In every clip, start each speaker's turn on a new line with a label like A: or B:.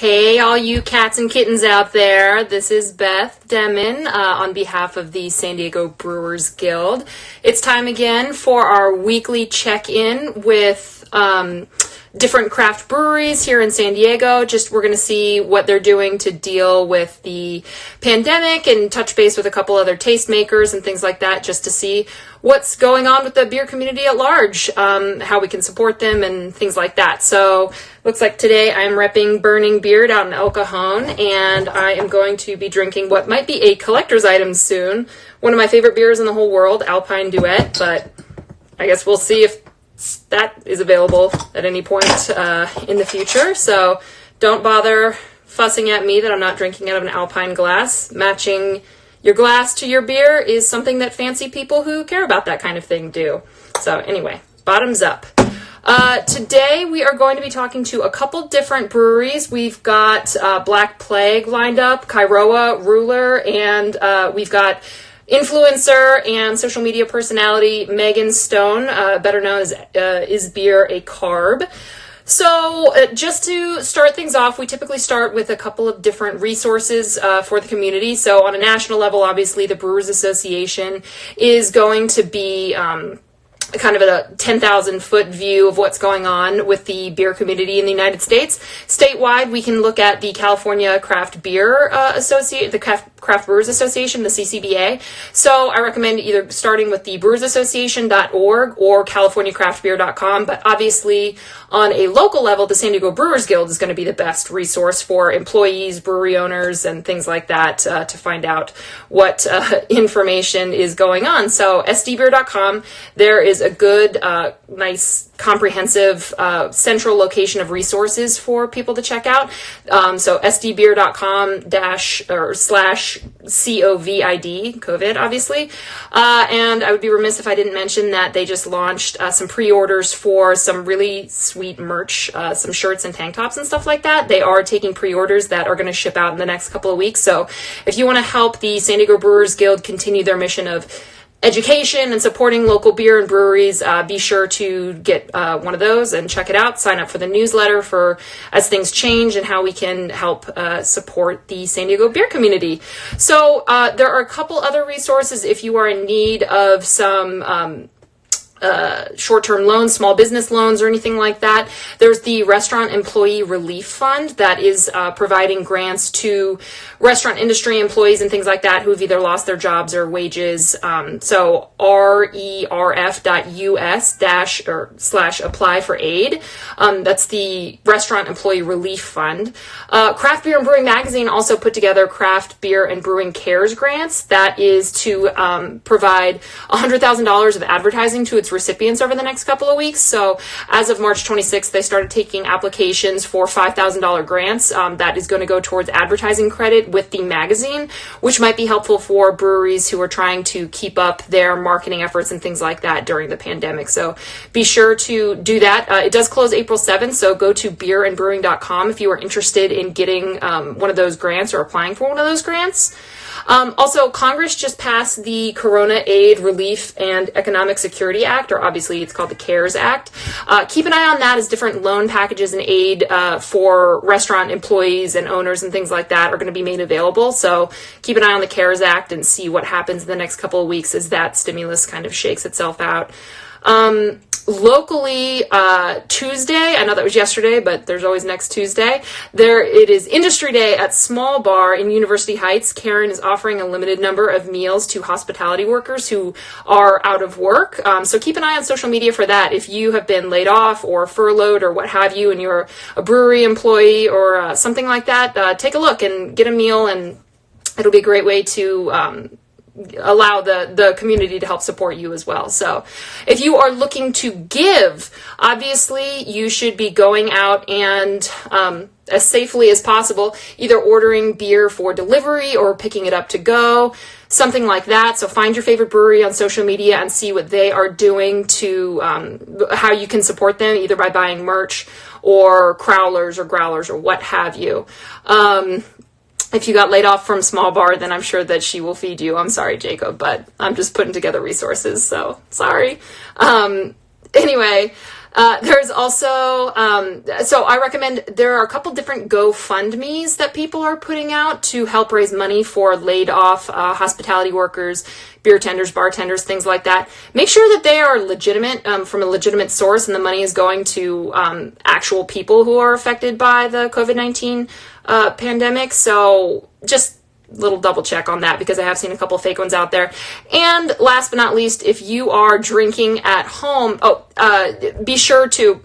A: Hey, all you cats and kittens out there. This is Beth Demon on behalf of the San Diego Brewers Guild. It's time again for our weekly check-in with different craft breweries here in San Diego. We're going to see what they're doing to deal with the pandemic and touch base with a couple other tastemakers and things like that, just to see what's going on with the beer community at large, how we can support them and things like that. So looks like today I'm repping Burning Beard out in El Cajon, and I am going to be drinking what might be a collector's item soon. One of my favorite beers in the whole world, Alpine Duet, but I guess we'll see if that is available at any point in the future. So don't bother fussing at me that I'm not drinking out of an Alpine glass. Matching your glass to your beer is something that fancy people who care about that kind of thing do. So anyway, bottoms up. Today we are going to be talking to a couple different breweries. We've got Black Plague lined up, Kairoa, Ruler, and we've got influencer and social media personality Megan Stone, better known as Is Beer a Carb? So just to start things off, we typically start with a couple of different resources for the community. So on a national level, obviously, the Brewers Association is going to be kind of a 10,000-foot view of what's going on with the beer community in the United States. Statewide, we can look at the California Craft Beer the Craft Brewers Association, the CCBA. So I recommend either starting with the brewersassociation.org or californiacraftbeer.com. But obviously, on a local level, the San Diego Brewers Guild is going to be the best resource for employees, brewery owners, and things like that to find out what information is going on. So sdbeer.com, there is a good, nice, comprehensive central location of resources for people to check out. So sdbeer.com / COVID, obviously. And I would be remiss if I didn't mention that they just launched some pre-orders for some really sweet merch, some shirts and tank tops and stuff like that. They are taking pre-orders that are going to ship out in the next couple of weeks. So if you want to help the San Diego Brewers Guild continue their mission of education and supporting local beer and breweries, be sure to get one of those and check it out. Sign up for the newsletter for as things change and how we can help support the San Diego beer community. So there are a couple other resources if you are in need of some short-term loans, small business loans, or anything like that. There's the Restaurant Employee Relief Fund that is providing grants to restaurant industry employees and things like that who've either lost their jobs or wages. So rerf.us/apply for aid. That's the Restaurant Employee Relief Fund. Craft Beer and Brewing Magazine also put together Craft Beer and Brewing Cares grants. That is to provide $100,000 of advertising to its recipients over the next couple of weeks. So as of March 26th, they started taking applications for $5,000 grants. That is going to go towards advertising credit with the magazine, which might be helpful for breweries who are trying to keep up their marketing efforts and things like that during the pandemic. So be sure to do that. It does close April 7th, so go to beerandbrewing.com if you are interested in getting one of those grants or applying for one of those grants. Also, Congress just passed the Corona Aid, Relief, and Economic Security Act, or obviously it's called the CARES Act. Keep an eye on that as different loan packages and aid for restaurant employees and owners and things like that are going to be made available. So keep an eye on the CARES Act and see what happens in the next couple of weeks as that stimulus kind of shakes itself out. Locally, Tuesday, I know that was yesterday, but there's always next Tuesday, it is Industry Day at Small Bar in University Heights. Karen is offering a limited number of meals to hospitality workers who are out of work. So keep an eye on social media for that. If you have been laid off or furloughed or what have you, and you're a brewery employee or something like that, take a look and get a meal, and it'll be a great way to allow the community to help support you as well. So if you are looking to give, obviously you should be going out and as safely as possible, either ordering beer for delivery or picking it up to go, something like that. So find your favorite brewery on social media and see what they are doing to how you can support them, either by buying merch or crowlers or growlers or what have you. If you got laid off from Small Bar, then I'm sure that she will feed you. I'm sorry, Jacob, but I'm just putting together resources, so sorry. Anyway, There's also, so I recommend, there are a couple different GoFundMes that people are putting out to help raise money for laid off hospitality workers, beer tenders, bartenders, things like that. Make sure that they are legitimate, from a legitimate source, and the money is going to actual people who are affected by the COVID-19 pandemic. So just little double check on that, because I have seen a couple fake ones out there. And last but not least, if you are drinking at home, be sure to,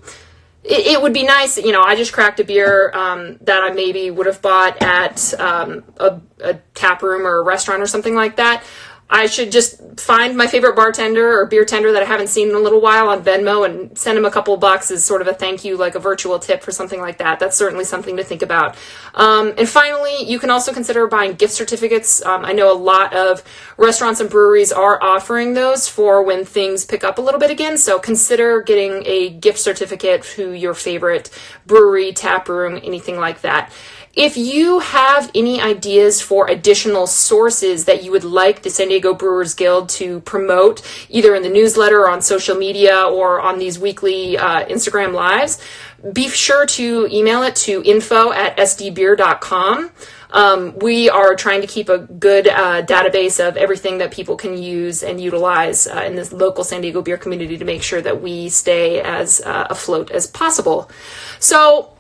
A: it would be nice, I just cracked a beer that I maybe would have bought at a tap room or a restaurant or something like that. I should just find my favorite bartender or beer tender that I haven't seen in a little while on Venmo and send him a couple bucks as sort of a thank you, like a virtual tip for something like that. That's certainly something to think about. And finally, you can also consider buying gift certificates. I know a lot of restaurants and breweries are offering those for when things pick up a little bit again. So consider getting a gift certificate to your favorite brewery, tap room, anything like that. If you have any ideas for additional sources that you would like the San Diego Brewers Guild to promote, either in the newsletter or on social media or on these weekly Instagram lives, be sure to email it to info@sdbeer.com. We are trying to keep a good database of everything that people can use and utilize in this local San Diego beer community to make sure that we stay as afloat as possible. So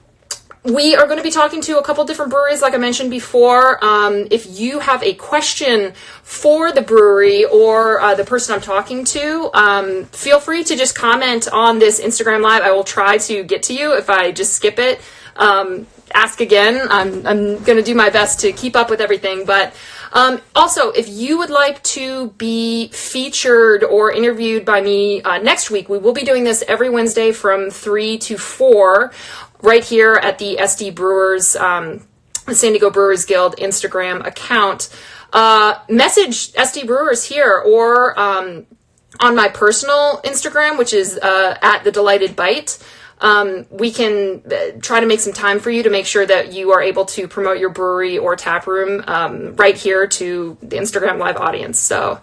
A: we are going to be talking to a couple different breweries, like I mentioned before. If you have a question for the brewery or the person I'm talking to, feel free to just comment on this Instagram Live. I will try to get to you. If I just skip it, ask again. I'm going to do my best to keep up with everything. But also, if you would like to be featured or interviewed by me next week, we will be doing this every Wednesday from 3 to 4. Right here at the SD Brewers, the San Diego Brewers Guild Instagram account. Message SD Brewers here or on my personal Instagram, which is at The Delighted Bite. We can try to make some time for you to make sure that you are able to promote your brewery or tap room right here to the Instagram live audience. So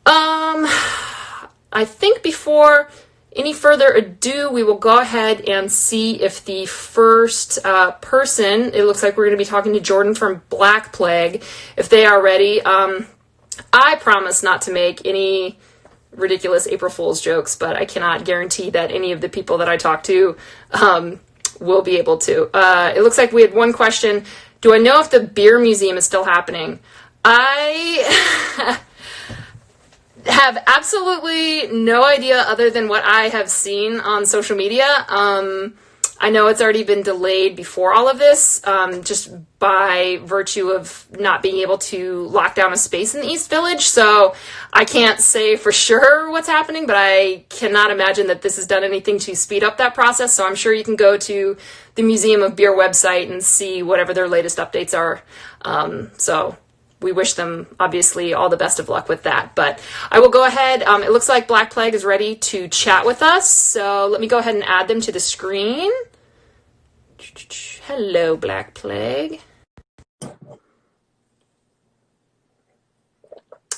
A: I think before any further ado, we will go ahead and see if the first person, it looks like we're going to be talking to Jordan from Black Plague, if they are ready. I promise not to make any ridiculous April Fool's jokes, but I cannot guarantee that any of the people that I talk to will be able to. It looks like we had one question. Do I know if the beer museum is still happening? I have absolutely no idea other than what I have seen on social media. I know it's already been delayed before all of this, just by virtue of not being able to lock down a space in the East Village. So I can't say for sure what's happening, but I cannot imagine that this has done anything to speed up that process. So I'm sure you can go to the Museum of Beer website and see whatever their latest updates are. So we wish them, obviously, all the best of luck with that. But I will go ahead. It looks like Black Plague is ready to chat with us. So let me go ahead and add them to the screen. Hello, Black Plague.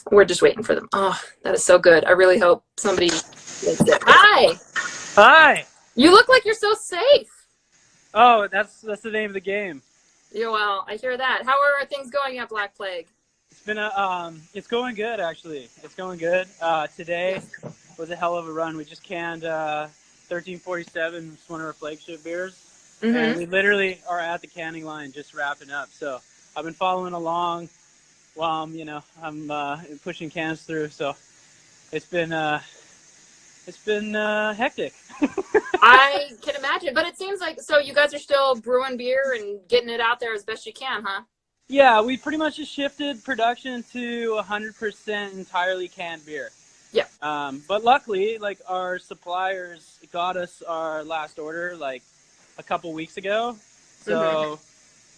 A: We're just waiting for them. Oh, that is so good. I really hope somebody makes it. Hi.
B: Hi.
A: You look like you're so safe.
B: Oh, that's the name of the game.
A: Yeah, well, I hear that. How are things going at Black Plague?
B: It's been it's going good actually. It's going good. Today was a hell of a run. We just canned 1347, it's one of our flagship beers, and we literally are at the canning line just wrapping up. So I've been following along while I'm pushing cans through. So it's been hectic.
A: I can imagine, but it seems like, so you guys are still brewing beer and getting it out there as best you can, huh?
B: Yeah, we pretty much just shifted production to 100% entirely canned beer.
A: Yeah.
B: But luckily, like, our suppliers got us our last order like a couple weeks ago. So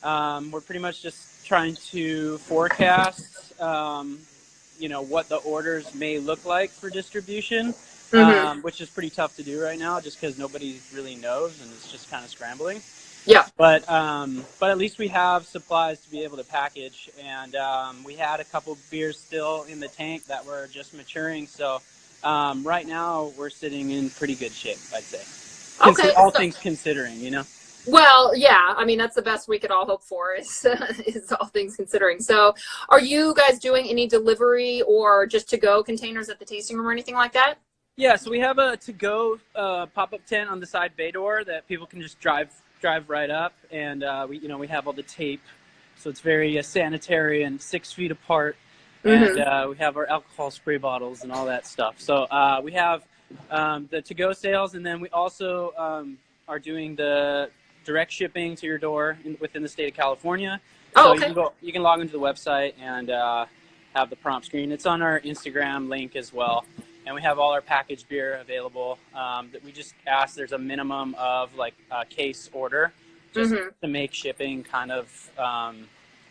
B: we're pretty much just trying to forecast, what the orders may look like for distribution. Which is pretty tough to do right now just because nobody really knows and it's just kind of scrambling.
A: Yeah.
B: But at least we have supplies to be able to package, and we had a couple beers still in the tank that were just maturing, so Right now, we're sitting in pretty good shape, I'd say.
A: Okay.
B: All things considering, you know?
A: Well, yeah, I mean, that's the best we could all hope for is all things considering. So are you guys doing any delivery or just to-go containers at the tasting room or anything like that?
B: Yeah, so we have a to-go pop-up tent on the side bay door that people can just drive right up, and we have all the tape, so it's very sanitary and 6 feet apart, and we have our alcohol spray bottles and all that stuff. So we have the to-go sales, and then we also are doing the direct shipping to your door within the state of California.
A: Oh,
B: so
A: okay.
B: you can log into the website and have the prompt screen. It's on our Instagram link as well. And we have all our packaged beer available. That we just ask there's a minimum of like a case order just to make shipping kind of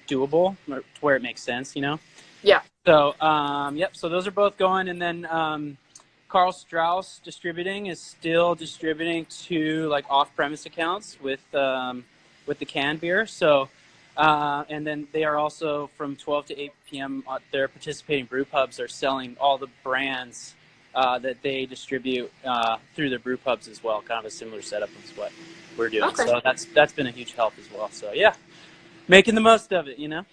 B: doable to where it makes sense, you know?
A: Yeah.
B: So, yep. So those are both going. And then Carl Strauss Distributing is still distributing to like off-premise accounts with the canned beer. So, and then they are also from 12 to 8 p.m. Their participating brew pubs are selling all the brands that they distribute through their brew pubs as well. Kind of a similar setup as what we're doing.
A: Okay.
B: So that's been a huge help as well. So yeah, making the most of it, you know.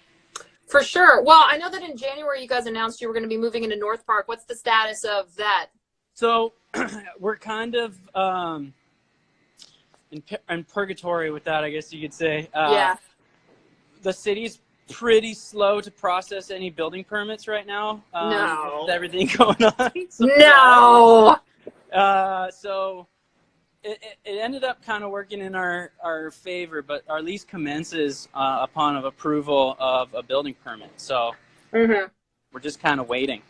A: For sure. Well, I know that in January you guys announced you were going to be moving into North Park. What's the status of that?
B: So we're kind of in purgatory with that, I guess you could say.
A: Yeah.
B: The city's pretty slow to process any building permits right now.
A: No.
B: With everything going on.
A: No.
B: So it ended up kind of working in our favor, but our lease commences upon of approval of a building permit. So we're just kind of waiting.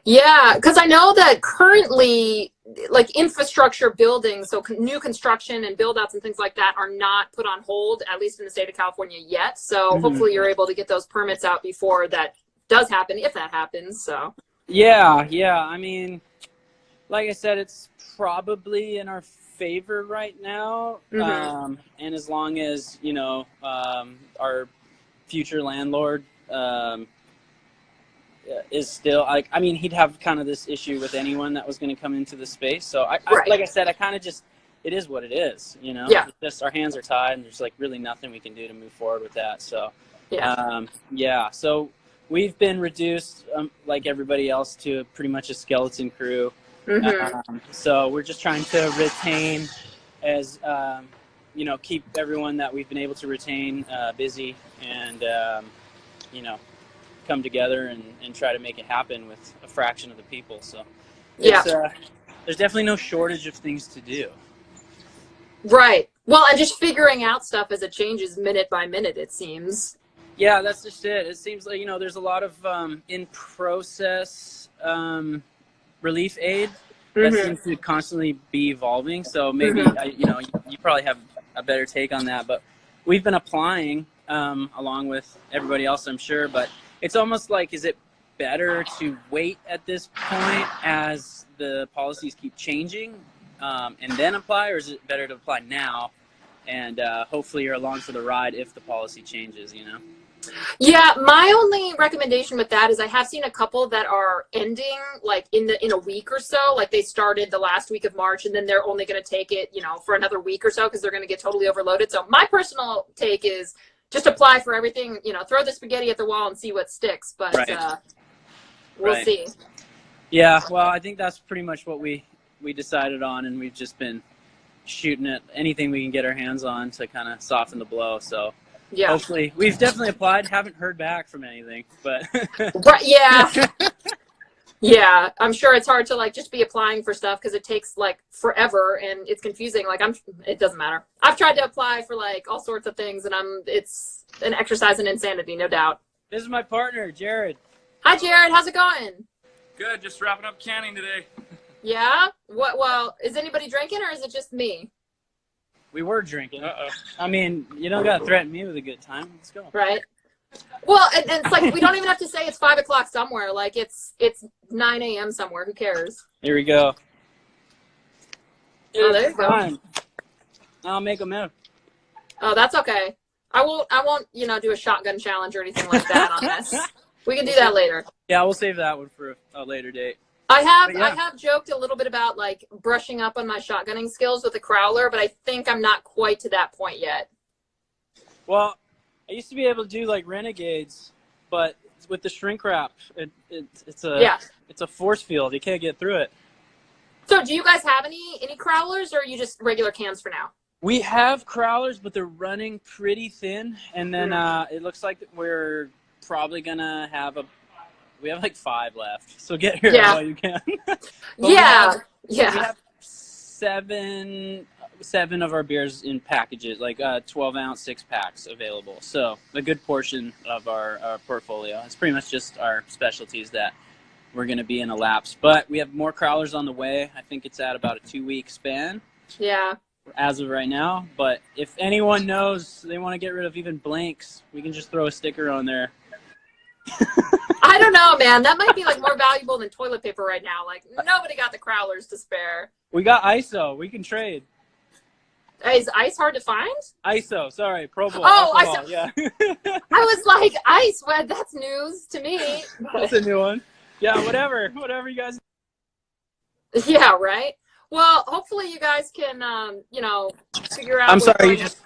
A: Yeah, because I know that currently, like infrastructure buildings, so new construction and build outs and things like that are not put on hold, at least in the state of California yet. So hopefully you're able to get those permits out before that does happen, if that happens. So
B: yeah. I mean, like I said, it's probably in our favor right now. And as long as, you know, our future landlord is still like, I mean, he'd have kind of this issue with anyone that was going to come into the space. So like I said, I kind of just, it is what it is, you know.
A: Yeah.
B: It's just our hands are tied and there's like really nothing we can do to move forward with that. So
A: yeah.
B: So we've been reduced like everybody else to pretty much a skeleton crew. So we're just trying to retain as you know, keep everyone that we've been able to retain busy and you know, come together and try to make it happen with a fraction of the people. So there's definitely no shortage of things to do.
A: Right. Well, and just figuring out stuff as it changes minute by minute, it seems.
B: Yeah, that's just it. It seems like, you know, there's a lot of in process relief aid that seems to constantly be evolving. So maybe you know, you probably have a better take on that, but we've been applying along with everybody else, I'm sure, but it's almost like, is it better to wait at this point as the policies keep changing and then apply, or is it better to apply now and hopefully you're along for the ride if the policy changes, you know?
A: Yeah, my only recommendation with that is I have seen a couple that are ending like in a week or so. Like they started the last week of March and then they're only going to take it, you know, for another week or so because they're going to get totally overloaded. So my personal take is just apply for everything, you know, throw the spaghetti at the wall and see what sticks. But we'll see.
B: Yeah, well, I think that's pretty much what we decided on, and we've just been shooting at anything we can get our hands on to kind of soften the blow. So yeah, hopefully we've definitely applied. Haven't heard back from anything, but
A: yeah. Yeah, I'm sure it's hard to like just be applying for stuff because it takes like forever and it's confusing. Like it doesn't matter. I've tried to apply for like all sorts of things and it's an exercise in insanity, no doubt.
B: This is my partner, Jared.
A: Hi, Jared. How's it going?
C: Good. Just wrapping up canning today.
A: Yeah? What? Well, is anybody drinking or is it just me?
B: We were drinking. I mean, you don't got to threaten me with a good time. Let's go.
A: Right. Well, and it's like we don't even have to say it's 5 o'clock somewhere. Like it's 9 a.m. somewhere. Who cares?
B: Here we go.
A: Oh, there you go.
B: I'll make a move.
A: Oh, that's okay. I won't, you know, do a shotgun challenge or anything like that on this. We can do that later.
B: Yeah, we'll save that one for a later date. But yeah.
A: I have joked a little bit about like brushing up on my shotgunning skills with a crowler, but I think I'm not quite to that point yet.
B: Well, I used to be able to do like renegades, but with the shrink wrap, it's a force field. You can't get through it.
A: So do you guys have any crowlers, or are you just regular cans for now?
B: We have crowlers, but they're running pretty thin, and then it looks like we're probably gonna have we have like 5 left. So get here while you can. We have 7 of our beers in packages, like 12-ounce 6-packs available. So a good portion of our portfolio. It's pretty much just our specialties that we're going to be in a lapse. But we have more crowlers on the way. I think it's at about a 2-week span.
A: Yeah.
B: As of right now. But if anyone knows they want to get rid of even blanks, we can just throw a sticker on there.
A: I don't know, man. That might be like more valuable than toilet paper right now. Like nobody got the crowlers to spare.
B: We got ISO. We can trade.
A: Is ice hard to find?
B: ISO. Sorry. Pro Bowl.
A: Oh,
B: ISO. Yeah.
A: I was like, ice. Well, that's news to me.
B: That's a new one. Yeah, whatever you guys.
A: Yeah, right. Well, hopefully you guys can, figure out.
B: I'm sorry, you just.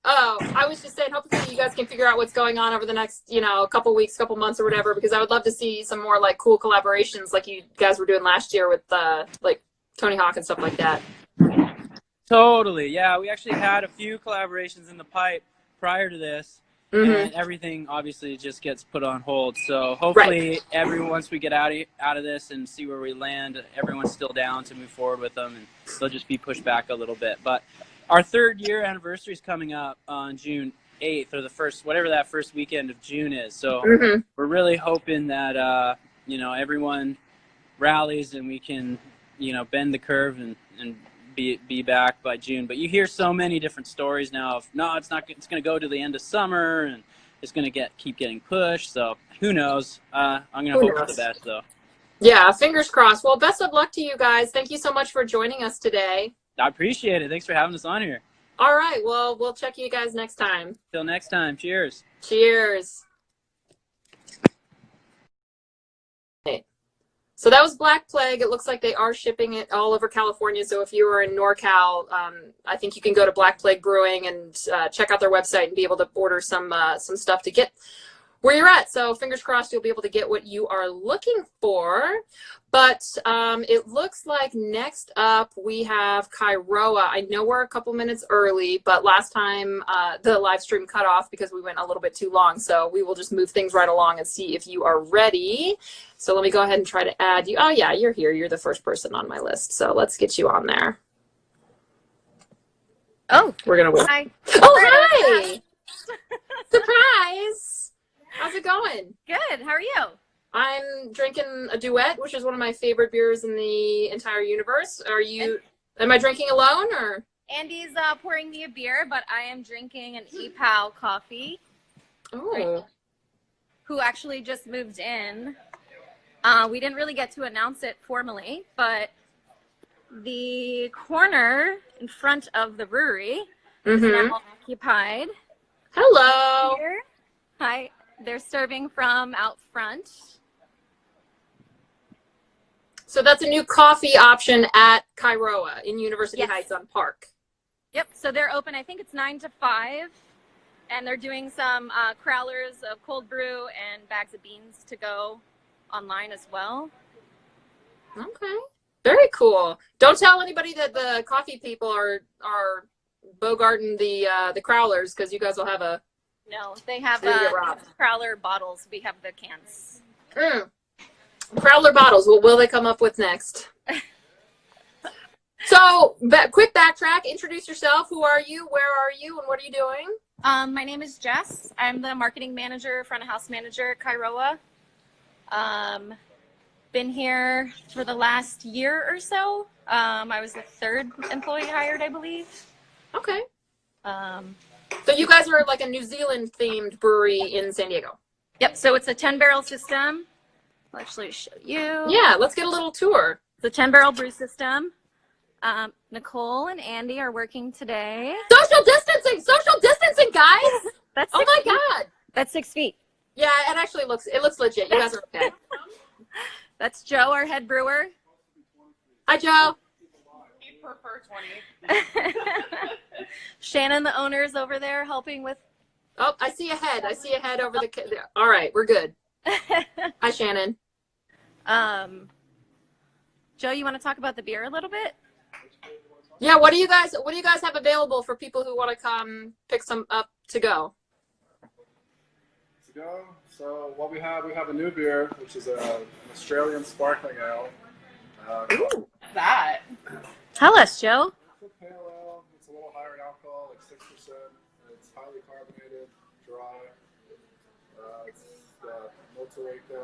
A: Oh, I was just saying, hopefully you guys can figure out what's going on over the next, couple weeks, couple months or whatever, because I would love to see some more like cool collaborations like you guys were doing last year with like Tony Hawk and stuff like that.
B: Totally. Yeah, we actually had a few collaborations in the pipe prior to this. Mm-hmm. And everything obviously just gets put on hold. So hopefully once we get out of this and see where we land, everyone's still down to move forward with them, and they'll just be pushed back a little bit. But our 3rd year anniversary is coming up on June 8th, or whatever that first weekend of June is. So we're really hoping that everyone rallies and we can bend the curve and be back by June. But you hear so many different stories now of it's going to go to the end of summer and it's going to keep getting pushed. So who knows? I'm going to hope for the best though.
A: Yeah, fingers crossed. Well, best of luck to you guys. Thank you so much for joining us today.
B: I appreciate it. Thanks for having us on here.
A: All right. Well, we'll check you guys next time.
B: Till next time. Cheers.
A: Cheers. So that was Black Plague. It looks like they are shipping it all over California. So if you are in NorCal, I think you can go to Black Plague Brewing and check out their website and be able to order some stuff to get where you're at. So fingers crossed you'll be able to get what you are looking for. But it looks like next up we have Kairoa. I know we're a couple minutes early, but last time the live stream cut off because we went a little bit too long. So we will just move things right along and see if you are ready. So let me go ahead and try to add you. Oh, yeah, you're here. You're the first person on my list. So let's get you on there.
D: Oh,
A: we're going to wait.
D: Hi.
A: Oh, hi. Surprise. How's it going?
D: Good. How are you?
A: I'm drinking a Duet, which is one of my favorite beers in the entire universe. Am I drinking alone or?
D: Andy's pouring me a beer, but I am drinking an EPAL coffee.
A: Oh.
D: Right, who actually just moved in. We didn't really get to announce it formally, but the corner in front of the brewery is now occupied.
A: Hello.
D: Here. Hi. They're serving from out front.
A: So that's a new coffee option at Kairoa in University Heights on Park.
D: Yep. So they're open. I think it's 9 to 5, and they're doing some crowlers of cold brew and bags of beans to go online as well.
A: Okay. Very cool. Don't tell anybody that the coffee people are bogarting the crowlers, because you guys will have a.
D: No, they have crowler bottles. We have the cans.
A: Crowler bottles. What will they come up with next? So, quick backtrack. Introduce yourself. Who are you? Where are you? And what are you doing?
D: My name is Jess. I'm the marketing manager, front of house manager at Kairoa. Been here for the last year or so. I was the 3rd employee hired, I believe.
A: Okay. So you guys are like a New Zealand themed brewery in San Diego.
D: Yep. So it's a 10-barrel system. I'll actually show you.
A: Yeah, let's get a little tour.
D: It's a 10-barrel brew system. Nicole and Andy are working today.
A: Social distancing, guys.
D: That's
A: oh my God.
D: That's 6 feet.
A: Yeah, it actually looks legit. You guys are okay.
D: That's Joe, our head brewer.
A: Hi, Joe.
E: We prefer 20.
D: Shannon, the owner, is over there helping with.
A: Oh, I see a head. I see a head over the. All right, we're good. Hi, Shannon.
D: Joe, you want to talk about the beer a little bit?
A: Yeah, what do you guys have available for people who want to come pick some up to go?
F: To go. So what we have a new beer, which is an Australian sparkling ale.
A: Ooh.
E: That.
D: Tell us, Joe.
F: It's a pale ale. It's a little higher in alcohol, like 6%. It's highly carbonated, dry. It's Motueka,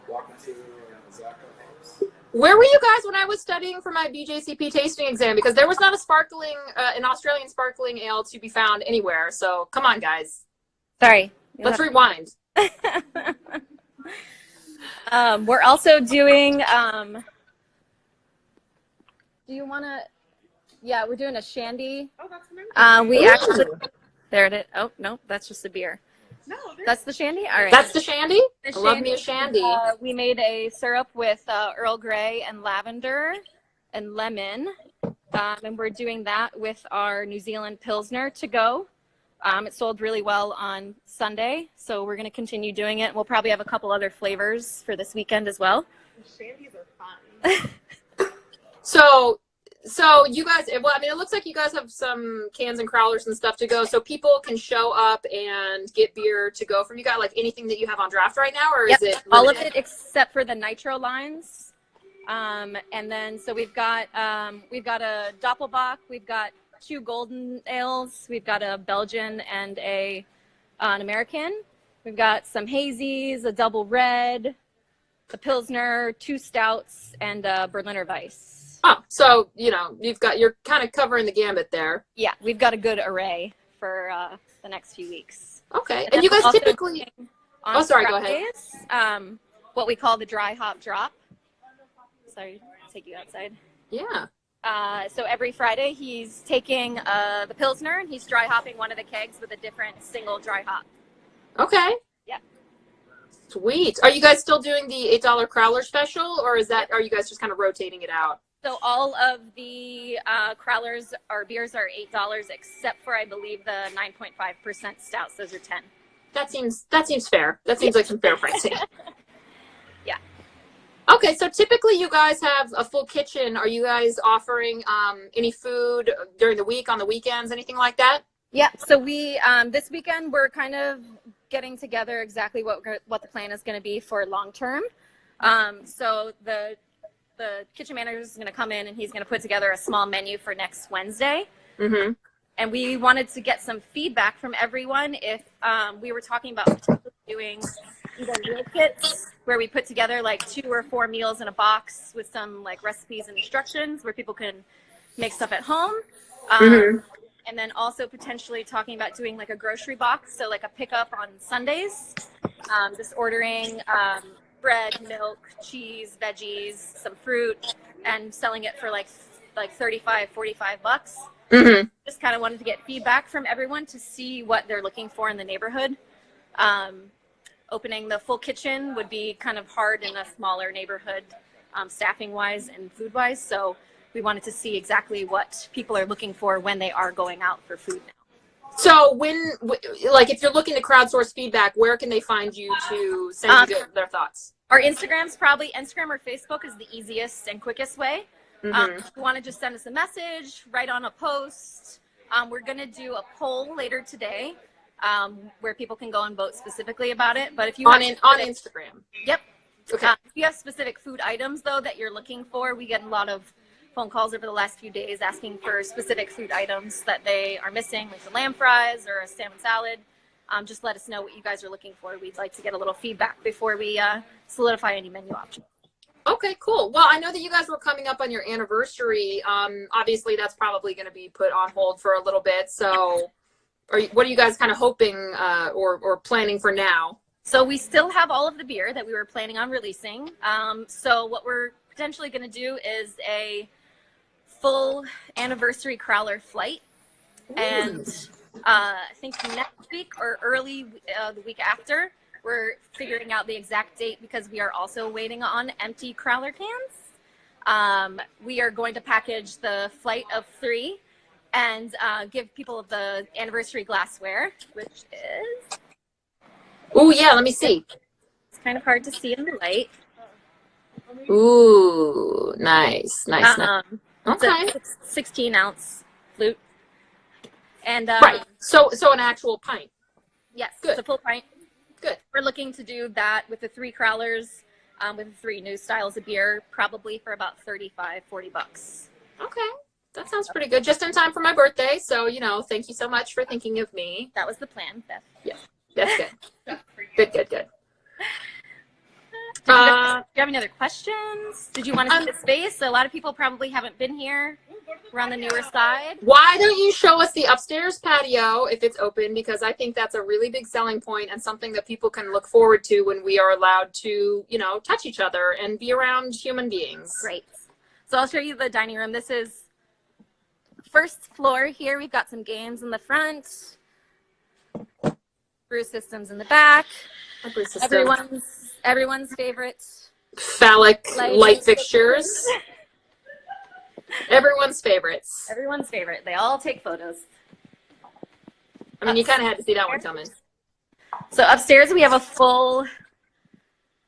F: Wakatu, and Zaka hops.
A: Where were you guys when I was studying for my BJCP tasting exam? Because there was not an Australian sparkling ale to be found anywhere. So come on, guys.
D: Sorry.
A: Let's rewind.
D: We're also doing. Do you want to? Yeah, we're doing a shandy.
E: Oh, that's amazing.
D: We
A: Ooh.
D: actually. There it is. Oh no, that's just a beer.
E: No,
D: That's the shandy. All right.
A: That's the shandy?
D: The
A: I love me a shandy.
D: We made a syrup with Earl Grey and lavender and lemon. And we're doing that with our New Zealand Pilsner to go. It sold really well on Sunday, so we're going to continue doing it. We'll probably have a couple other flavors for this weekend as well.
E: shandies are fun.
A: So you guys, well, I mean, it looks like you guys have some cans and crowlers and stuff to go, so people can show up and get beer to go from you guys, like anything that you have on draft right now, or
D: Yep,
A: is it
D: all of
A: limited?
D: it except for the nitro lines. And then so we've got a Doppelbock, we've got 2 golden ales, we've got a Belgian and an American. We've got some hazies, a double red, a Pilsner, 2 stouts, and a Berliner Weiss.
A: Oh, so you're kind of covering the gambit there.
D: Yeah, we've got a good array for the next few weeks.
A: Okay,
D: And
A: and you
D: then
A: guys
D: also
A: typically.
D: on
A: Oh, sorry, go ahead.
D: Fridays, what we call the dry hop drop. Sorry, I'll take you outside.
A: Yeah.
D: So every Friday he's taking the Pilsner and he's dry hopping one of the kegs with a different single dry hop.
A: Okay.
D: Yeah.
A: Sweet. Are you guys still doing the $8 crowler special, or are you guys just kind of rotating it out?
D: So all of the crowlers or beers are $8 except for I believe the 9.5% stouts. Those are 10.
A: That seems fair. That seems like some fair pricing.
D: Yeah.
A: Okay, so typically you guys have a full kitchen. Are you guys offering any food during the week, on the weekends, anything like that?
D: Yeah. So we this weekend we're kind of getting together exactly what the plan is going to be for long term. So the kitchen manager is going to come in and he's going to put together a small menu for next Wednesday.
A: Mm-hmm.
D: And we wanted to get some feedback from everyone if we were talking about potentially doing either meal kits where we put together like 2 or 4 meals in a box with some like recipes and instructions where people can make stuff at home. And then also potentially talking about doing like a grocery box. So like a pickup on Sundays, just ordering bread, milk, cheese, veggies, some fruit, and selling it for like $35, $45.
A: Mm-hmm.
D: Just kind of wanted to get feedback from everyone to see what they're looking for in the neighborhood. Opening the full kitchen would be kind of hard in a smaller neighborhood, staffing wise and food wise. So we wanted to see exactly what people are looking for when they are going out for food now.
A: So if you're looking to crowdsource feedback, where can they find you to send you their thoughts?
D: Our Instagram or Facebook is the easiest and quickest way.
A: Mm-hmm.
D: If you want to just send us a message, write on a post. We're going to do a poll later today where people can go and vote specifically about it. But if you
A: on Instagram.
D: Yep.
A: Okay.
D: If you have specific food items, though, that you're looking for, we get a lot of phone calls over the last few days asking for specific food items that they are missing, like the lamb fries or a salmon salad. Just let us know what you guys are looking for. We'd like to get a little feedback before we solidify any menu options.
A: Okay, cool. Well, I know that you guys were coming up on your anniversary. Obviously, that's probably going to be put on hold for a little bit. So what are you guys kind of hoping or planning for now?
D: So we still have all of the beer that we were planning on releasing. So what we're potentially going to do is a full anniversary crowler flight. And I think next week or early the week after, We're figuring out the exact date because we are also waiting on empty crowler cans. We are going to package the flight of 3 and give people the anniversary glassware, which is...
A: Oh, yeah, let me see.
D: It's kind of hard to see in the light.
A: Ooh, nice. Okay.
D: It's a 16-ounce flute. And
A: Right. So an actual pint.
D: yes,
A: Good.
D: it's a full pint.
A: Good.
D: We're looking to do that with the 3 crowlers, with the 3 new styles of beer, probably for about $35-40.
A: Okay. That sounds pretty good. Just in time for my birthday. So, thank you so much for thinking of me.
D: That was the plan, Beth.
A: Yeah, that's good. Good.
D: Do you have any other questions? Did you want to see the space? A lot of people probably haven't been here. We're on the newer side.
A: Why don't you show us the upstairs patio if it's open? Because I think that's a really big selling point and something that people can look forward to when we are allowed to, touch each other and be around human beings.
D: Great. So I'll show you the dining room. This is first floor here. We've got some games in the front. Brew systems in the back. Everyone's favorite
A: phallic light fixtures. Everyone's favorites.
D: Everyone's favorite. They all take photos.
A: I mean, you kind of had to see that one coming.
D: So upstairs we have a full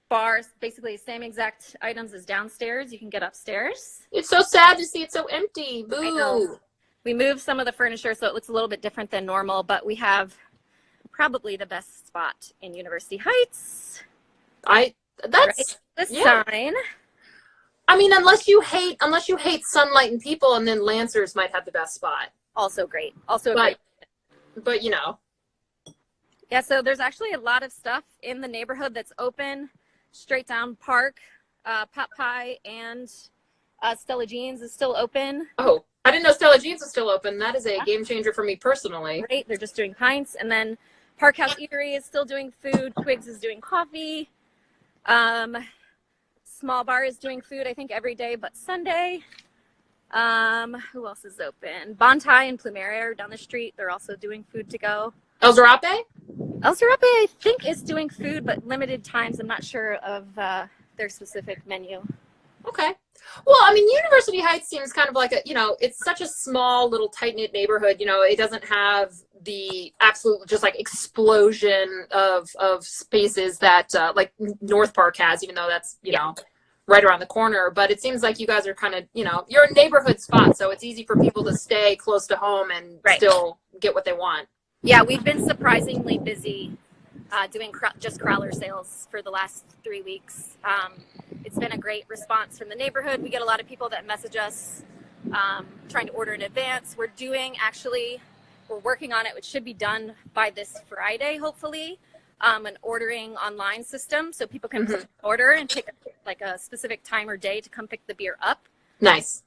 D: bar, basically the same exact items as downstairs. You can get upstairs.
A: It's so sad to see it so empty. Boo.
D: I know. We moved some of the furniture so it looks a little bit different than normal, but we have probably the best spot in University Heights.
A: That's
D: right? Sign.
A: I mean, unless you hate sunlight and people, and then Lancers might have the best spot.
D: Also great. Great.
A: But
D: Yeah, so there's actually a lot of stuff in the neighborhood that's open. Straight Down Park, Pot Pie, and Stella Jeans is still open.
A: Oh, I didn't know Stella Jeans was still open. That is a game changer for me personally.
D: Great. They're just doing pints. And then Park House Eatery is still doing food. Twigs is doing coffee. Small Bar is doing food, I think, every day but Sunday. Who else is open? Bontai and Plumeria are down the street. They're also doing food to go.
A: El Zarape?
D: El Zarape, I think, is doing food, but limited times. I'm not sure of their specific menu.
A: Okay. Well, I mean, University Heights seems kind of like it's such a small little tight-knit neighborhood. It doesn't have the absolute just like explosion of spaces that like North Park has, even though that's, right around the corner. But it seems like you guys are kind of, you're a neighborhood spot. So it's easy for people to stay close to home and still get what they want.
D: Yeah, we've been surprisingly busy doing just crowler sales for the last 3 weeks. It's been a great response from the neighborhood. We get a lot of people that message us trying to order in advance. We're working on it, which should be done by this Friday, hopefully, an ordering online system so people can order and pick like a specific time or day to come pick the beer up.
A: Nice.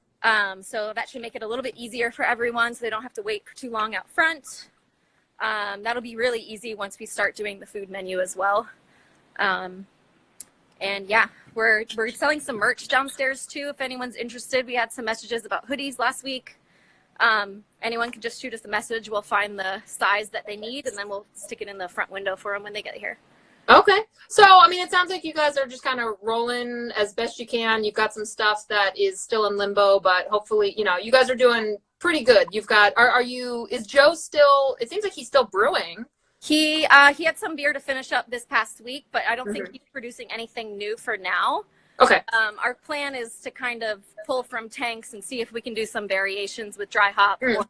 D: So that should make it a little bit easier for everyone so they don't have to wait for too long out front. That'll be really easy once we start doing the food menu as well. And yeah, we're selling some merch downstairs too. If anyone's interested, we had some messages about hoodies last week. Anyone can just shoot us a message. We'll find the size that they need and then we'll stick it in the front window for them when they get here. Okay.
A: So, I mean, it sounds like you guys are just kind of rolling as best you can. You've got some stuff that is still in limbo, but hopefully, you guys are doing pretty good. You've got, is Joe still, it seems like he's still brewing.
D: He had some beer to finish up this past week, but I don't think he's producing anything new for now.
A: Okay.
D: Our plan is to kind of pull from tanks and see if we can do some variations with dry hop or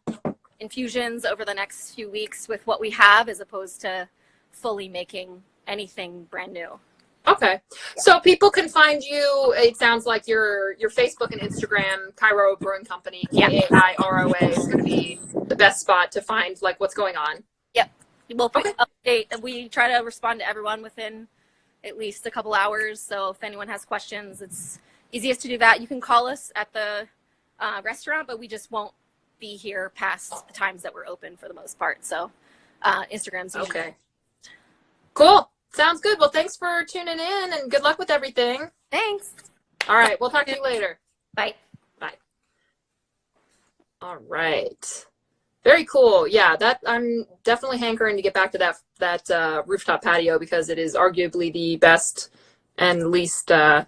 D: infusions over the next few weeks with what we have as opposed to fully making anything brand new.
A: Okay. So people can find you, it sounds like your Facebook and Instagram, Cairo Brewing Company, Kairoa is going to be the best spot to find like what's going on.
D: Yep. We'll update. We try to respond to everyone within at least a couple hours. So if anyone has questions, it's easiest to do that. You can call us at the restaurant, but we just won't be here past the times that we're open for the most part. So Instagram's usually.
A: Okay. Cool. Sounds good. Well, thanks for tuning in and good luck with everything.
D: Thanks.
A: All right. We'll talk to you later.
D: Bye.
A: Bye. All right. Very cool. Yeah, that I'm definitely hankering to get back to that rooftop patio because it is arguably the best and least well,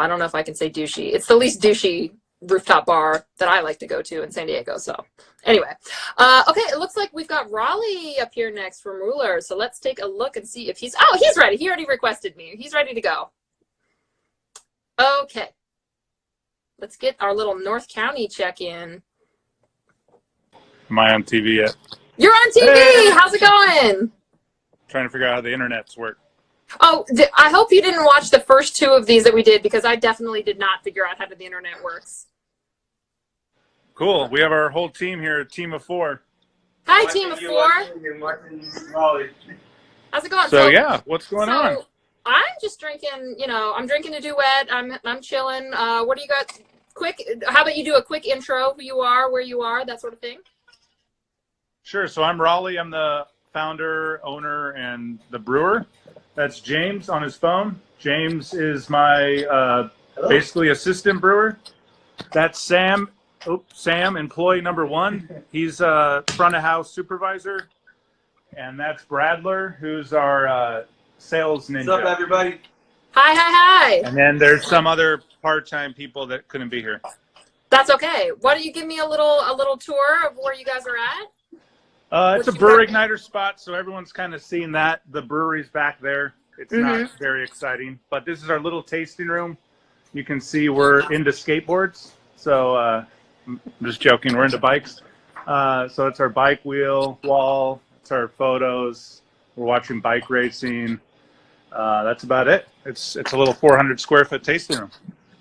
A: I don't know if I can say douchey. It's the least douchey rooftop bar that I like to go to in San Diego. So anyway, okay, it looks like we've got Raleigh up here next from Ruler. So let's take a look and see if he's ready. He already requested me. He's ready to go. Okay, let's get our little North County check-in.
G: Am I on TV yet?
A: You're on TV. Hey. How's it going?
G: Trying to figure out how the internets work.
A: Oh, I hope you didn't watch the first two of these that we did because I definitely did not figure out how the internet works.
G: Cool. We have our whole team here, a team of 4.
A: Hi, team of 4. How's it going?
G: So yeah, what's going on?
A: I'm just drinking, I'm drinking a duet. I'm chilling. What do you got? How about you do a quick intro, who you are, where you are, that sort of thing?
G: Sure. So I'm Raleigh. I'm the founder, owner, and the brewer. That's James on his phone. James is my basically assistant brewer. That's Sam. Sam, employee number 1. He's front of house supervisor. And that's Bradler, who's our sales ninja.
H: What's up, everybody?
A: Hi.
G: And then there's some other part-time people that couldn't be here.
A: That's okay. Why don't you give me a little tour of where you guys are at?
G: It's a brewer igniter spot, so everyone's kind of seeing that. The brewery's back there. It's not very exciting, but this is our little tasting room. You can see we're into skateboards, so I'm just joking. We're into bikes. So it's our bike wheel wall. It's our photos. We're watching bike racing. That's about it. It's a little 400 square foot tasting room.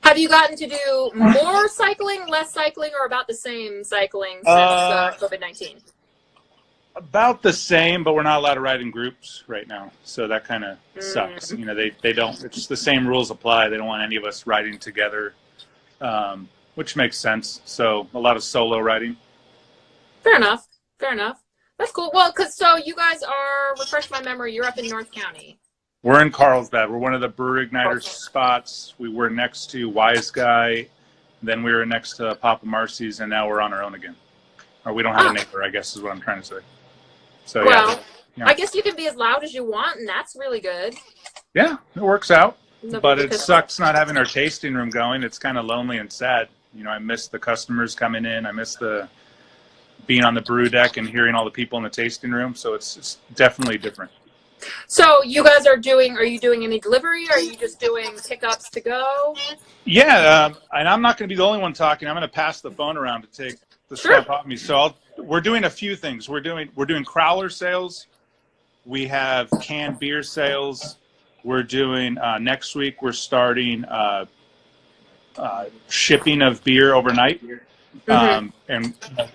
A: Have you gotten to do more cycling, less cycling, or about the same cycling since COVID-19?
G: About the same, but we're not allowed to ride in groups right now, so that kind of sucks. They don't. It's the same rules apply. They don't want any of us riding together, which makes sense. So a lot of solo riding.
A: Fair enough. That's cool. Well, so you guys are, refresh my memory, you're up in North County.
G: We're in Carlsbad. We're one of the brewer igniter spots. We were next to Wise Guy, then we were next to Papa Marcy's, and now we're on our own again. Or we don't have a neighbor, I guess is what I'm trying to say. So
A: well, yeah. I guess you can be as loud as you want, and that's really good.
G: Yeah, it works out. But it sucks not having our tasting room going. It's kind of lonely and sad. I miss the customers coming in. I miss being on the brew deck and hearing all the people in the tasting room. So it's definitely different.
A: So you guys are you doing any delivery? Or are you just doing pickups to go?
G: Yeah, and I'm not going to be the only one talking. I'm going to pass the phone around to take the stuff off me. So we're doing a few things. We're doing crowler sales. We have canned beer sales. We're doing next week. We're starting shipping of beer overnight. And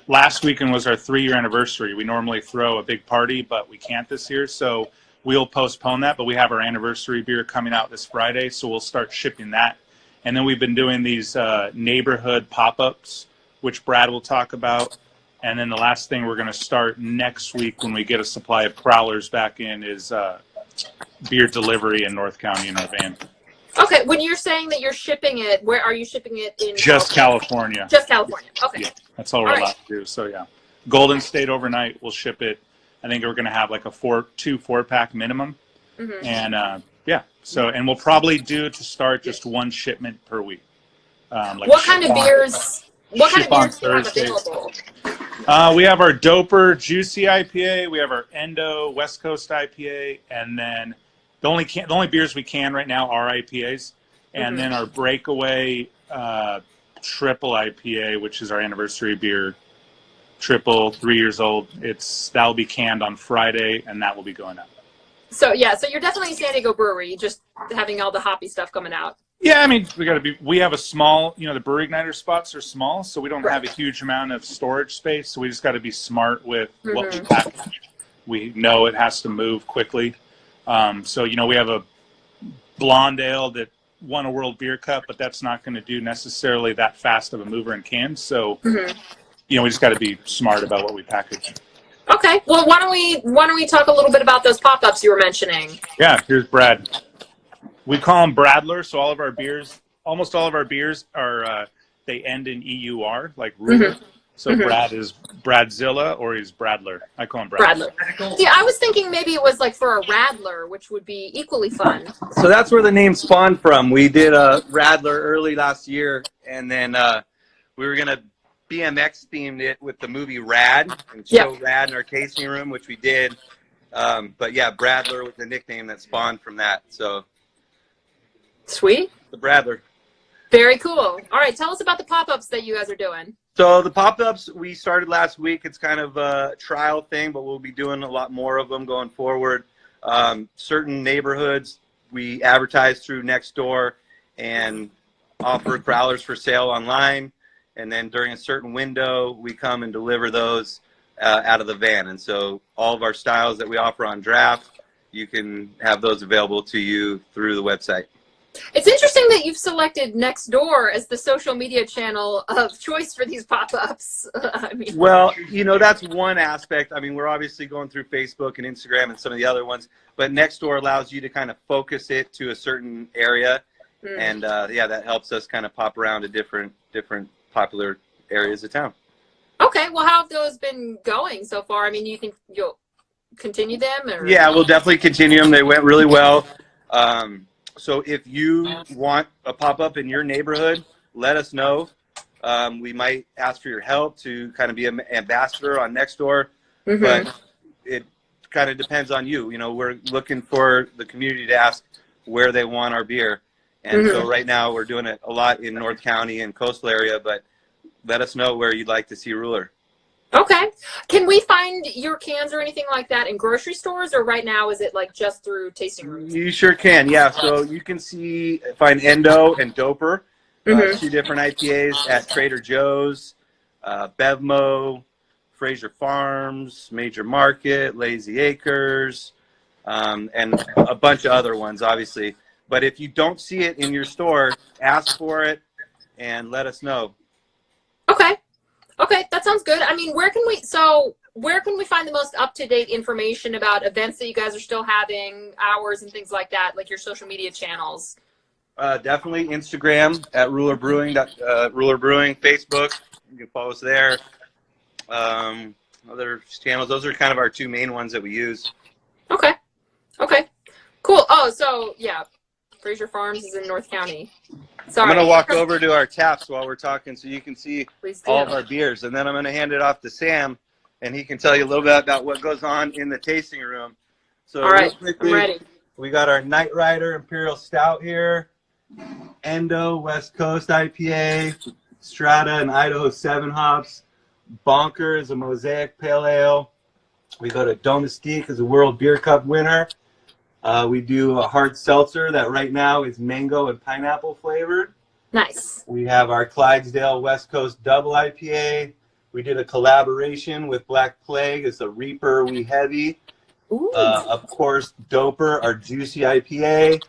G: last weekend was our 3-year anniversary. We normally throw a big party, but we can't this year. So we'll postpone that. But we have our anniversary beer coming out this Friday, so we'll start shipping that. And then we've been doing these neighborhood pop-ups, which Brad will talk about. And then the last thing we're going to start next week when we get a supply of crowlers back in is beer delivery in North County in our van.
A: Okay, when you're saying that you're shipping it, where are you shipping it in?
G: Just California.
A: Just California. Okay.
G: Yeah, that's all we're allowed to do. So yeah, Golden State overnight. We'll ship it. I think we're going to have like a 4-pack minimum. And yeah. So and we'll probably do to start just 1 shipment per week. Like
A: what kind of beers? What kind of beers do you have available?
G: We have our Doper Juicy IPA. We have our Endo West Coast IPA, and then the only beers we can right now are IPAs, and then our Breakaway Triple IPA, which is our anniversary beer, triple, 3 years old. That'll be canned on Friday, and that will be going out.
A: So yeah, so you're definitely San Diego brewery, just having all the hoppy stuff coming out.
G: Yeah, I mean, we have a small, the brewer igniter spots are small, so we don't have a huge amount of storage space. So we just got to be smart with what we package. We know it has to move quickly. So, we have a blonde ale that won a World Beer Cup, but that's not going to do necessarily that fast of a mover in cans. So, we just got to be smart about what we package.
A: Okay. Well, why don't we talk a little bit about those pop-ups you were mentioning?
G: Yeah, here's Brad. We call them Bradler, so almost all of our beers are, they end in EUR, like Ruler. So Brad is Bradzilla, or he's Bradler. I call him Brad.
A: Bradler. See, I was thinking maybe it was like for a Radler, which would be equally fun.
H: So that's where the name spawned from. We did a Radler early last year, and then we were going to BMX themed it with the movie Rad and show Rad in our tasting room, which we did. But yeah, Bradler was the nickname that spawned from that. So
A: Sweet.
H: the Bradler.
A: Very cool. All right, tell us about the pop-ups that you guys are doing.
H: So the pop-ups we started last week. It's kind of a trial thing, but we'll be doing a lot more of them going forward. Certain neighborhoods we advertise through Nextdoor and offer growlers for sale online. And then during a certain window, we come and deliver those out of the van. And so all of our styles that we offer on draft, you can have those available to you through the website.
A: It's interesting that you've selected Nextdoor as the social media channel of choice for these pop-ups. I mean,
H: well, you know, that's one aspect. I mean, we're obviously going through Facebook and Instagram and some of the other ones, but Nextdoor allows you to kind of focus it to a certain area. And yeah, that helps us kind of pop around to different popular areas of town.
A: Okay, well, how have those been going so far? I mean, do you think you'll continue them? Or?
H: Yeah, we'll definitely continue them. They went really well. So if you want a pop-up in your neighborhood, let us know. We might ask for your help to kind of be an ambassador on Nextdoor, but it kind of depends on you. You know, we're looking for the community to ask where they want our beer. And so right now we're doing it a lot in North County and coastal area, but let us know where you'd like to see Ruler.
A: Okay. Can we find your cans or anything like that in grocery stores, or right now is it like just through tasting rooms?
H: You sure can, yeah. So you can find Endo and Doper, two different IPAs at Trader Joe's, Bevmo, Fraser Farms, Major Market, Lazy Acres, and a bunch of other ones, obviously. But if you don't see it in your store, ask for it and let us know.
A: Okay. Okay, that sounds good. I mean, where can we find the most up-to-date information about events that you guys are still having, hours and things like that, like your social media channels?
H: Definitely Instagram at Ruler Brewing, Facebook. You can follow us there. Other channels, those are kind of our two main ones that we use. Okay. Okay. Cool. Oh, so yeah, Fraser Farms is in North County. Sorry. I'm going to walk over to our taps while we're talking so you can see all of our beers. And then I'm going to hand it off to Sam, and he can tell you a little bit about what goes on in the tasting room. So all right, quickly, I'm ready. We got our Night Rider Imperial Stout here, Endo West Coast IPA, Strata and Idaho 7 hops, Bonker is a Mosaic Pale Ale. We go to Domestique as a World Beer Cup winner. We do a hard seltzer that right now is mango and pineapple flavored. Nice. We have our Clydesdale West Coast Double IPA. We did a collaboration with Black Plague. It's a Reaper Wee Heavy. Of course, Doper, our Juicy IPA.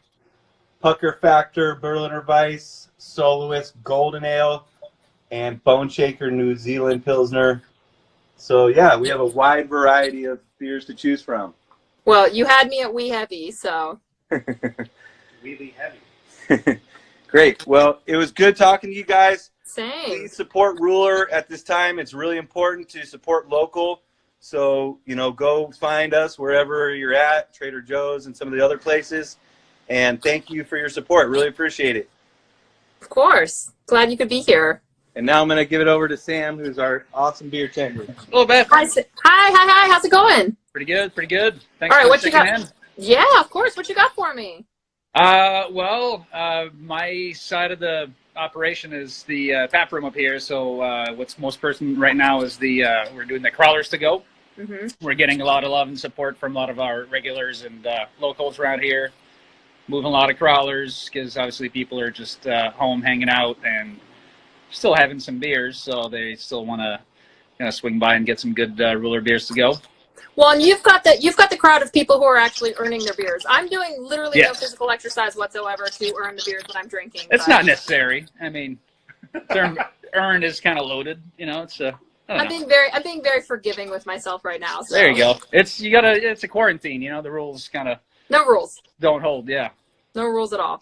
H: Pucker Factor, Berliner Weiss, Soloist Golden Ale, and Bone Shaker New Zealand Pilsner. So yeah, we have a wide variety of beers to choose from. Well, you had me at Wee Heavy, so. Wee Heavy. Great. Well, it was good talking to you guys. Same. Please support Ruler at this time. It's really important to support local. So, you know, go find us wherever you're at, Trader Joe's and some of the other places. And thank you for your support. Really appreciate it. Of course. Glad you could be here. And now I'm going to give it over to Sam, who's our awesome beer tender. Hello, Beth. Hi. How's it going? Pretty good. Thanks. All right, what you got? Yeah, of course. What you got for me?
C: Well, my side of the operation is the tap room up here. So what's most person right now is we're doing the crawlers to go. We're getting a lot of love and support from a lot of our regulars and locals around here. Moving a lot of crawlers because obviously people are just home hanging out and still having some beers, so they still want to swing by and get some good Ruler beers to go. Well, and you've got the crowd of people who are actually earning their beers. I'm doing literally no physical exercise whatsoever to earn the beers that I'm drinking. It's not necessary. I mean, earned is kind of loaded. You know, it's I'm being very forgiving with myself right now. So. There you go. It's a quarantine. You know, the rules kind of no rules don't hold. Yeah. No rules at all.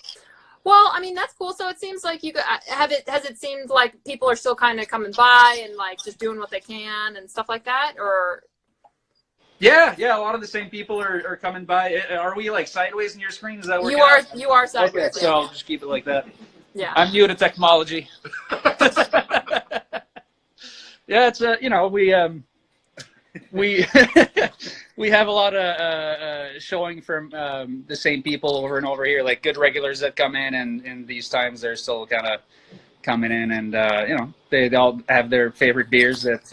A: Well, I mean, that's cool. So it seems like has it seemed like people are still kind of coming by and like just doing what they can and stuff like that, or?
C: Yeah, a lot of the same people are coming by. Are we like sideways in your screen? Is that working
A: You are sideways.
C: Okay, so I'll just keep it like that.
A: Yeah.
C: I'm new to technology. Yeah, it's we we have a lot of showing from the same people over and over here, like good regulars that come in these times they're still kind of coming in, and they all have their favorite beers that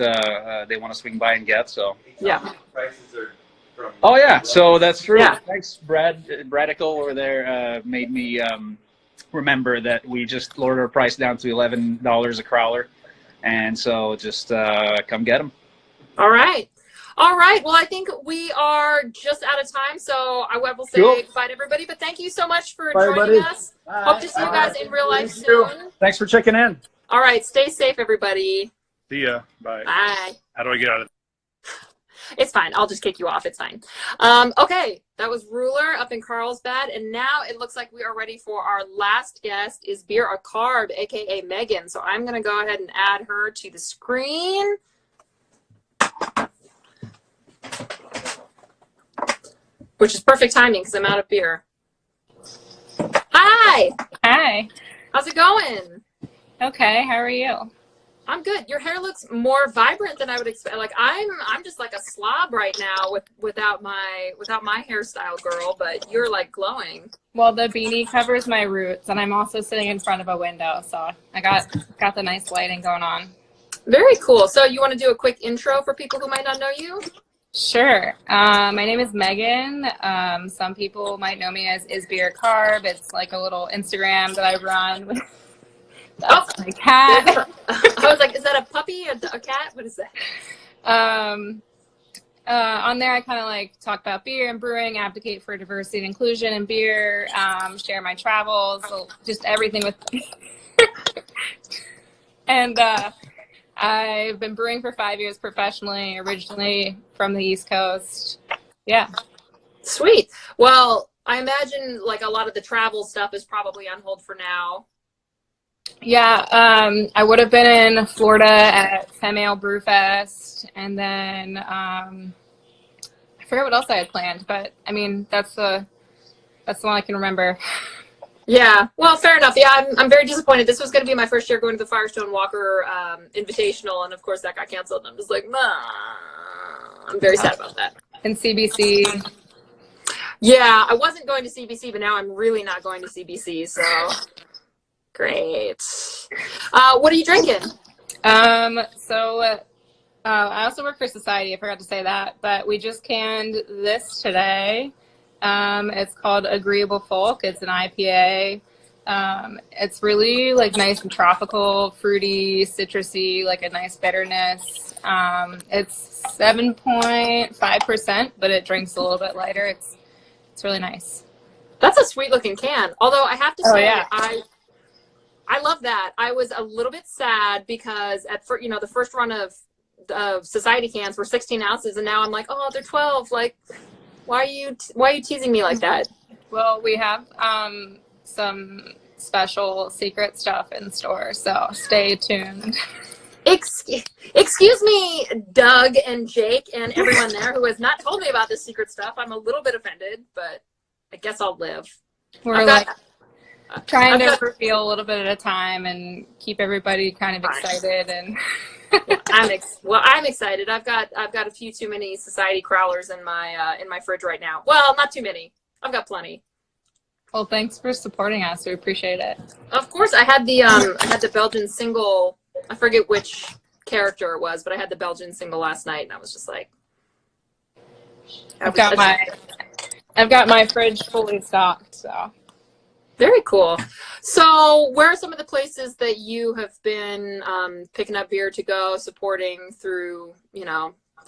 C: they want to swing by and get. So
A: yeah.
H: Prices are from
C: oh yeah, so that's true.
A: Yeah.
C: Thanks, Bradical over there made me remember that we just lowered our price down to $11 a crowler, and so just come get them.
A: All right. Well, I think we are just out of time, so I will say
C: Cool.
A: goodbye to everybody. But thank you so much for
C: Bye,
A: joining
C: everybody.
A: us. Hope to see you guys in real life soon.
C: Thanks for checking in.
A: All right. Stay safe, everybody.
G: See ya. Bye.
A: Bye.
G: How do I get out of
A: It's fine. I'll just kick you off. It's fine. Okay. That was Ruler up in Carlsbad. And now it looks like we are ready for our last guest is Beer a Carb, a.k.a. Megan. So I'm going to go ahead and add her to the screen. Which is perfect timing because I'm out of beer. Hi.
I: Hi.
A: How's it going?
I: Okay. How are you?
A: I'm good. Your hair looks more vibrant than I would expect. Like I'm just like a slob right now without my hairstyle, girl. But you're like glowing.
I: Well, the beanie covers my roots, and I'm also sitting in front of a window, so I got the nice lighting going on.
A: Very cool. So you want to do a quick intro for people who might not know you?
I: Sure. My name is Megan. Some people might know me as Is Beer Carb. It's like a little Instagram that I run. That's my cat.
A: I was like, is that a puppy or a cat? What is that?
I: On there, I kind of like talk about beer and brewing, advocate for diversity and inclusion in beer, share my travels, so just everything with and I've been brewing for 5 years professionally, originally from the East Coast. Yeah.
A: Sweet. Well, I imagine like a lot of the travel stuff is probably on hold for now.
I: Yeah, I would have been in Florida at Female Brew Fest, and then I forget what else I had planned, but I mean that's the one I can remember.
A: Yeah, well, fair enough. Yeah, I'm very disappointed. This was going to be my first year going to the Firestone Walker Invitational, and of course that got canceled. And I'm just like, nah. I'm very sad about that.
I: And CBC.
A: Yeah, I wasn't going to CBC, but now I'm really not going to CBC. So great. What are you drinking?
I: I also work for Society. I forgot to say that, but we just canned this today. It's called Agreeable Folk. It's an IPA. It's really like nice and tropical, fruity, citrusy, like a nice bitterness. It's 7.5%, but it drinks a little bit lighter. It's really nice. That's
A: a sweet looking can. Although I have to say,
I: yeah.
A: I love that. I was a little bit sad because the first run of Society cans were 16 ounces, and now I'm like, oh, they're 12. Like, why are you teasing me like that?
I: Well, we have some special secret stuff in store, so stay tuned.
A: Excuse me, Doug and Jake and everyone there who has not told me about this secret stuff. I'm a little bit offended, but I guess I'll live.
I: We're trying to reveal a little bit at a time and keep everybody kind of excited. And
A: I'm excited. I've got a few too many Society Crowlers in my fridge right now. Well, not too many. I've got plenty.
I: Well, thanks for supporting us. We appreciate it.
A: Of course, I had the Belgian single. I forget which character it was, but I had the Belgian single last night, and I was just like,
I: I've got my fridge fully stocked. So
A: very cool. So, where are some of the places that you have been picking up beer to go, supporting through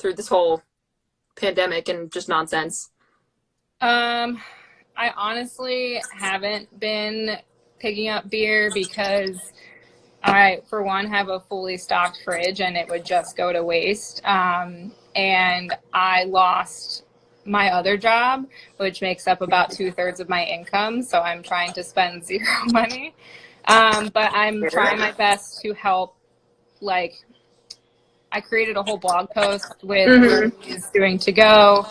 A: this whole pandemic and just nonsense?
I: I honestly haven't been picking up beer because I, for one, have a fully stocked fridge and it would just go to waste. And I lost my other job, which makes up about 2/3 of my income. So I'm trying to spend zero money. But I'm trying my best to help. Like, I created a whole blog post with breweries doing to go.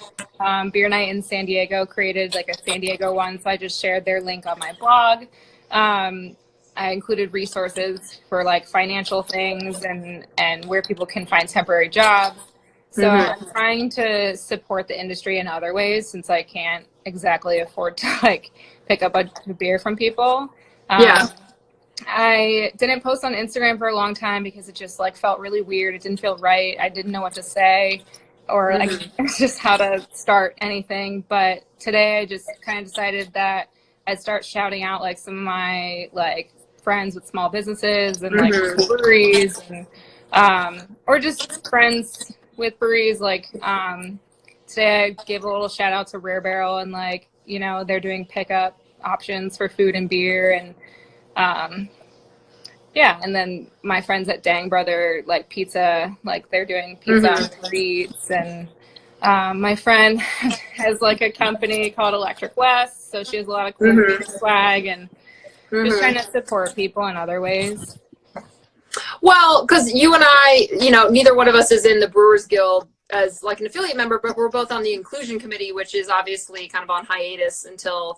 I: Beer Night in San Diego created like a San Diego one, so I just shared their link on my blog. I included resources for like financial things and where people can find temporary jobs. So I'm trying to support the industry in other ways since I can't exactly afford to like pick up a beer from people. I didn't post on Instagram for a long time because it just like felt really weird. It didn't feel right. I didn't know what to say or like just how to start anything. But today I just kind of decided that I'd start shouting out like some of my like friends with small businesses and like breweries and or just friends with breweries. Like today I gave a little shout out to Rare Barrel and like, you know, they're doing pickup options for food and beer and yeah, and then my friends at Dang Brother, like pizza, like they're doing pizza on Uber Eats, and my friend has like a company called Electric West, so she has a lot of cool swag and just trying to support people in other ways.
A: Well, because you and I, you know, neither one of us is in the Brewers Guild as like an affiliate member, but we're both on the inclusion committee, which is obviously kind of on hiatus until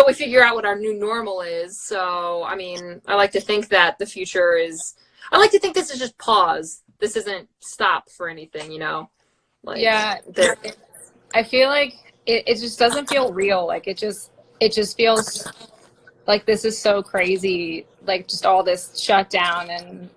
A: we figure out what our new normal is. So, I mean, I like to think that the future is, I like to think this is just pause. This isn't stop for anything, you know? Like,
I: yeah, I feel like it just doesn't feel real. Like it just feels like this is so crazy. Like just all this shutdown and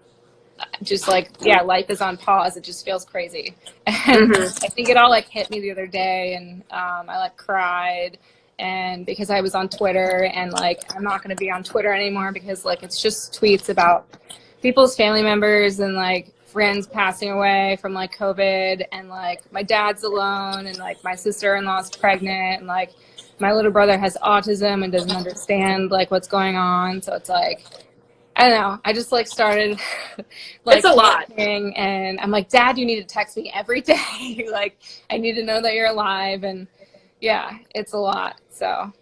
I: just like, yeah, life is on pause. It just feels crazy. And I think it all like hit me the other day and I like cried. And because I was on Twitter and like, I'm not going to be on Twitter anymore because like, it's just tweets about people's family members and like friends passing away from like COVID and like my dad's alone and like my sister-in-law's pregnant and like my little brother has autism and doesn't understand like what's going on. So it's like, I don't know. I just like started like
A: it's a lot.
I: And I'm like, Dad, you need to text me every day. Like I need to know that you're alive. And yeah, it's a lot. So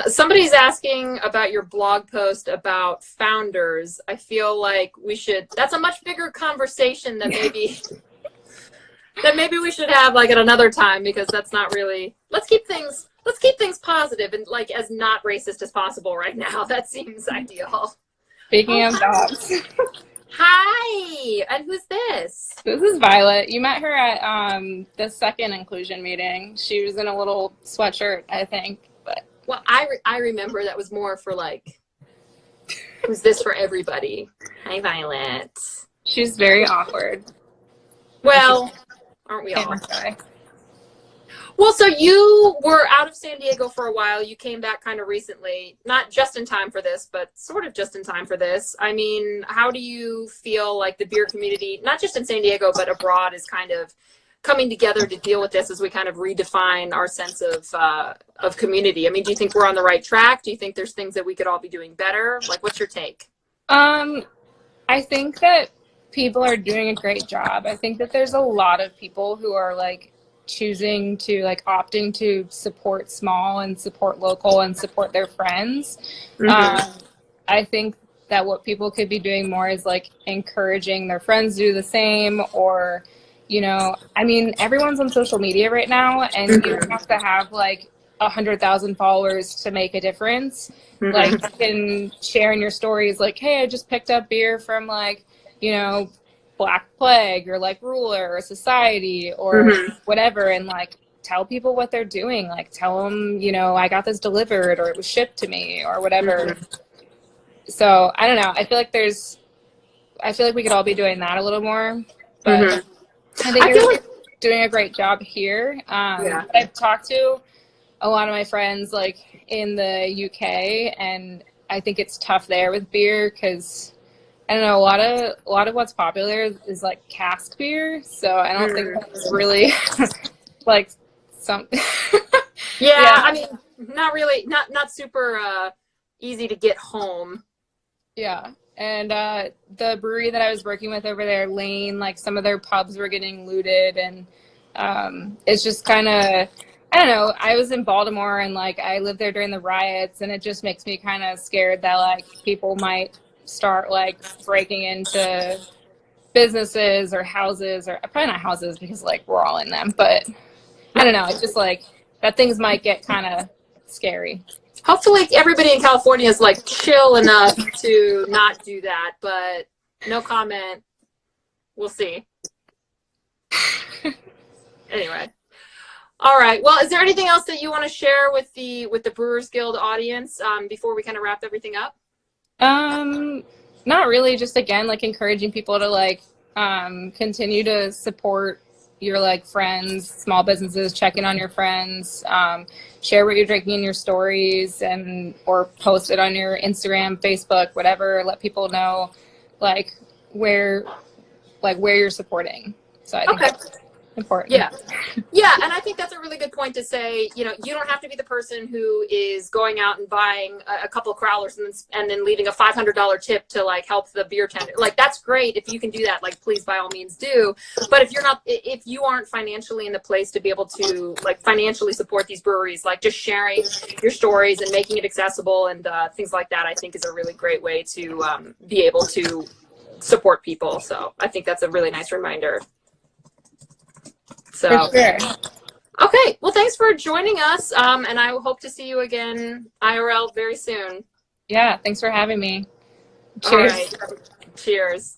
A: somebody's asking about your blog post about founders. I feel like that's a much bigger conversation that maybe we should have like at another time, because that's not really, let's keep things positive and like as not racist as possible right now. That seems ideal.
I: Speaking of dogs.
A: Hi, and who's this?
I: This is Violet. You met her at the second inclusion meeting. She was in a little sweatshirt, I think. But
A: well, I remember that was more for like, who's this for everybody? Hi, Violet.
I: She's very awkward.
A: Well, aren't we all?
I: Okay.
A: Well, so you were out of San Diego for a while. You came back kind of recently, not just in time for this, but sort of just in time for this. I mean, how do you feel like the beer community, not just in San Diego, but abroad, is kind of coming together to deal with this as we kind of redefine our sense of community? I mean, do you think we're on the right track? Do you think there's things that we could all be doing better? Like, what's your take?
I: I think that people are doing a great job. I think that there's a lot of people who are like choosing to like opting to support small and support local and support their friends. I think that what people could be doing more is like encouraging their friends to do the same, or, you know, I mean, everyone's on social media right now and you don't have to have like 100,000 followers to make a difference. Like you can share in your stories like, hey, I just picked up beer from like, you know, Black Plague or like Ruler or Society or whatever, and like tell people what they're doing. Like tell them, you know, I got this delivered or it was shipped to me or whatever. So I don't know. I feel like we could all be doing that a little more, but I think you're like doing a great job here. I've talked to a lot of my friends like in the UK, and I think it's tough there with beer because I don't know, a lot of what's popular is like cask beer, so I don't think that's really like something.
A: Yeah, I mean, not really, not super easy to get home.
I: Yeah, and the brewery that I was working with over there, Lane, like some of their pubs were getting looted, and It's just kind of, I don't know. I was in Baltimore and like I lived there during the riots, and it just makes me kind of scared that like people might start like breaking into businesses or houses, or probably not houses because like we're all in them, but I don't know. It's just like that things might get kind of scary.
A: Hopefully everybody in California is like chill enough to not do that, but no comment. We'll see. Anyway. All right. Well, is there anything else that you want to share with the Brewers Guild audience before we kind of wrap everything up?
I: Not really. Just again, like encouraging people to like continue to support your like friends, small businesses, check in on your friends, share what you're drinking in your stories, and or post it on your Instagram, Facebook, whatever. Let people know like where you're supporting. So I think that's important.
A: Yeah, and I think that's a really good point to say, you don't have to be the person who is going out and buying a couple of crowlers and then leaving a $500 tip to like help the beer tender. Like that's great if you can do that, like please by all means do. But if you aren't financially in the place to be able to like financially support these breweries, like just sharing your stories and making it accessible and things like that, I think is a really great way to be able to support people. So I think that's a really nice reminder. So,
I: for sure.
A: Okay. Well, thanks for joining us. And I hope to see you again IRL very soon.
I: Yeah. Thanks for having me. Cheers.
A: All right. Cheers.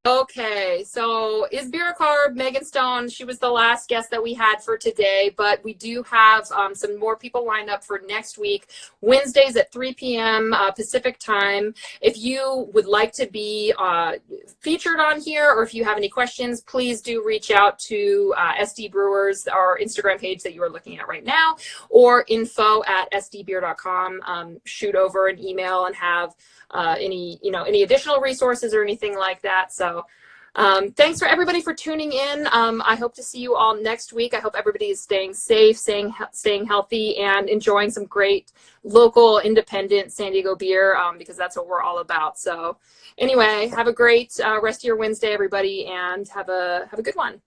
A: Okay, so is Beer Carb, Megan Stone, she was the last guest that we had for today, but we do have some more people lined up for next week, Wednesdays at 3 p.m. Pacific time. If you would like to be featured on here, or if you have any questions, please do reach out to SD Brewers, our Instagram page that you are looking at right now, or info@sdbeer.com. Shoot over an email and have any additional resources or anything like that. So thanks for everybody for tuning in. I hope to see you all next week. I hope everybody is staying safe, staying healthy, and enjoying some great local independent San Diego beer, because that's what we're all about. So anyway, have a great rest of your Wednesday, everybody, and have a good one.